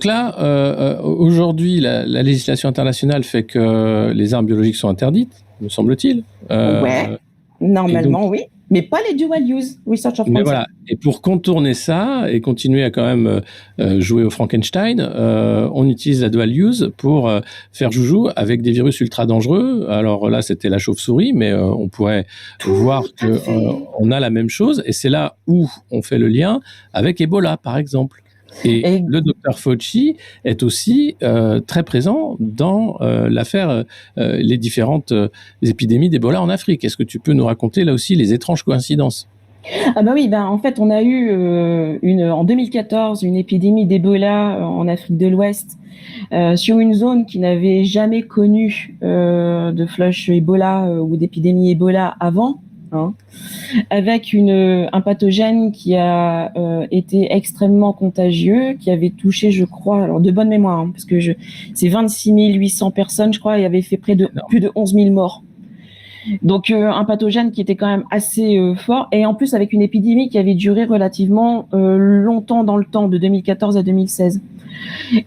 là, aujourd'hui, la législation internationale fait que les armes biologiques sont interdites, me semble-t-il. Ouais, normalement, oui. Mais pas les dual use, Research of Mais Concept. voilà. Et pour contourner ça et continuer à quand même jouer au Frankenstein, on utilise la dual use pour faire joujou avec des virus ultra dangereux. Alors là, c'était la chauve-souris, mais on pourrait voir que on a la même chose. Et c'est là où on fait le lien avec Ebola, par exemple. Et le docteur Fauci est aussi très présent dans l'affaire, les différentes épidémies d'Ebola en Afrique. Est-ce que tu peux nous raconter là aussi les étranges coïncidences? Ah bah oui, en fait, on a eu en 2014 une épidémie d'Ebola en Afrique de l'Ouest sur une zone qui n'avait jamais connu de flush Ebola ou d'épidémie Ebola avant. Hein, avec un pathogène qui a été extrêmement contagieux, qui avait touché, je crois, alors de bonne mémoire, parce que c'est 26 800 personnes, je crois, et avait fait plus de 11 000 morts. Donc un pathogène qui était quand même assez fort, et en plus avec une épidémie qui avait duré relativement longtemps dans le temps, de 2014 à 2016.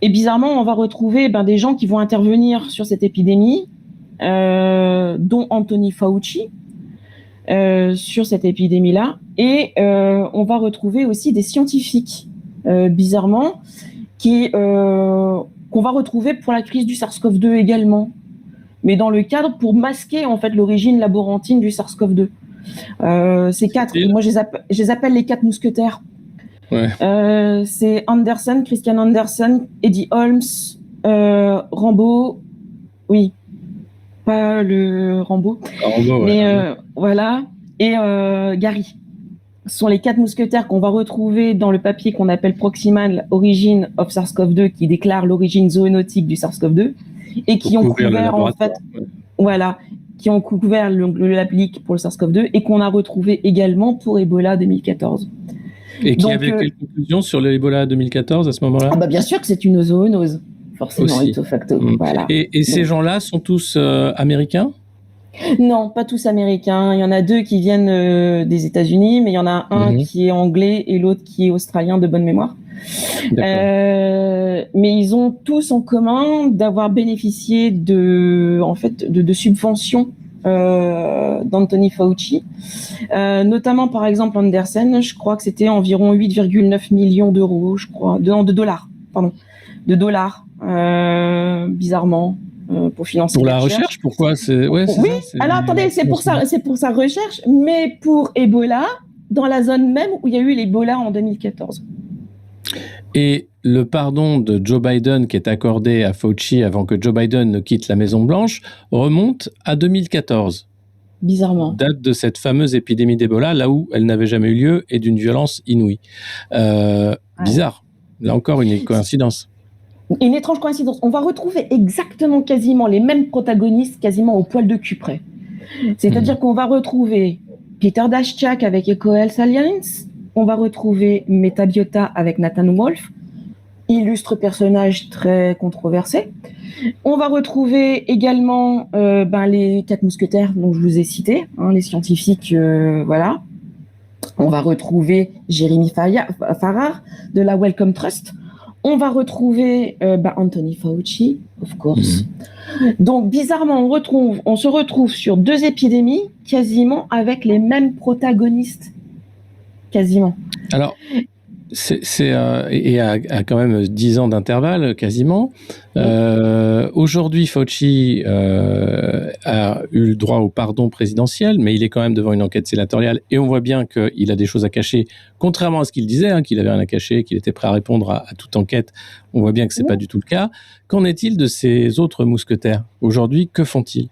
Et bizarrement, on va retrouver des gens qui vont intervenir sur cette épidémie, dont Anthony Fauci, sur cette épidémie-là, et on va retrouver aussi des scientifiques, bizarrement, qu'on va retrouver pour la crise du SARS-CoV-2 également, mais dans le cadre pour masquer en fait l'origine laborantine du SARS-CoV-2. Ces quatre, moi je les appelle les 4 mousquetaires. Ouais. C'est Anderson, Christian Anderson, Eddie Holmes, Rambo, oui, pas le Rambo, mais voilà, et Gary. Ce sont les 4 mousquetaires qu'on va retrouver dans le papier qu'on appelle Proximal Origin of SARS-CoV-2, qui déclare l'origine zoonotique du SARS-CoV-2, et qui ont couvert en fait, voilà, qui ont couvert l'applique pour le SARS-CoV-2 et qu'on a retrouvé également pour Ebola 2014. Et qui avait quelle conclusion sur l'Ebola 2014 à ce moment-là? Ah bah bien sûr que c'est une zoonose, forcément, ipso facto. Voilà. Et ces gens-là sont tous américains? Non, pas tous américains. Il y en a 2 qui viennent des États-Unis, mais il y en a un qui est anglais et l'autre qui est australien de bonne mémoire. Mais ils ont tous en commun d'avoir bénéficié de subventions d'Anthony Fauci, notamment par exemple Anderson. Je crois que c'était environ 8,9 millions d'euros, je crois, de dollars, bizarrement. Pour financer la recherche. Pourquoi oui, alors attendez, c'est pour sa recherche, mais pour Ebola, dans la zone même où il y a eu l'Ebola en 2014. Et le pardon de Joe Biden qui est accordé à Fauci avant que Joe Biden ne quitte la Maison-Blanche remonte à 2014. Bizarrement. Date de cette fameuse épidémie d'Ebola, là où elle n'avait jamais eu lieu et d'une violence inouïe. Bizarre. Là encore, une coïncidence. Une étrange coïncidence. On va retrouver exactement quasiment les mêmes protagonistes, quasiment au poil de cul près. C'est-à-dire qu'on va retrouver Peter Daszak avec EcoHealth Alliance, on va retrouver Metabiota avec Nathan Wolf, illustre personnage très controversé. On va retrouver également les 4 mousquetaires dont je vous ai cités, les scientifiques, voilà. On va retrouver Jeremy Farrar de la Wellcome Trust. On va retrouver Anthony Fauci, of course. Donc, bizarrement, on se retrouve sur 2 épidémies quasiment avec les mêmes protagonistes. Quasiment. Alors, et à quand même 10 ans d'intervalle, quasiment. Aujourd'hui, Fauci a eu le droit au pardon présidentiel, mais il est quand même devant une enquête sénatoriale et on voit bien qu'il a des choses à cacher, contrairement à ce qu'il disait, qu'il avait rien à cacher, qu'il était prêt à répondre à toute enquête. On voit bien que c'est pas du tout le cas. Qu'en est-il de ces autres mousquetaires? Aujourd'hui, que font-ils?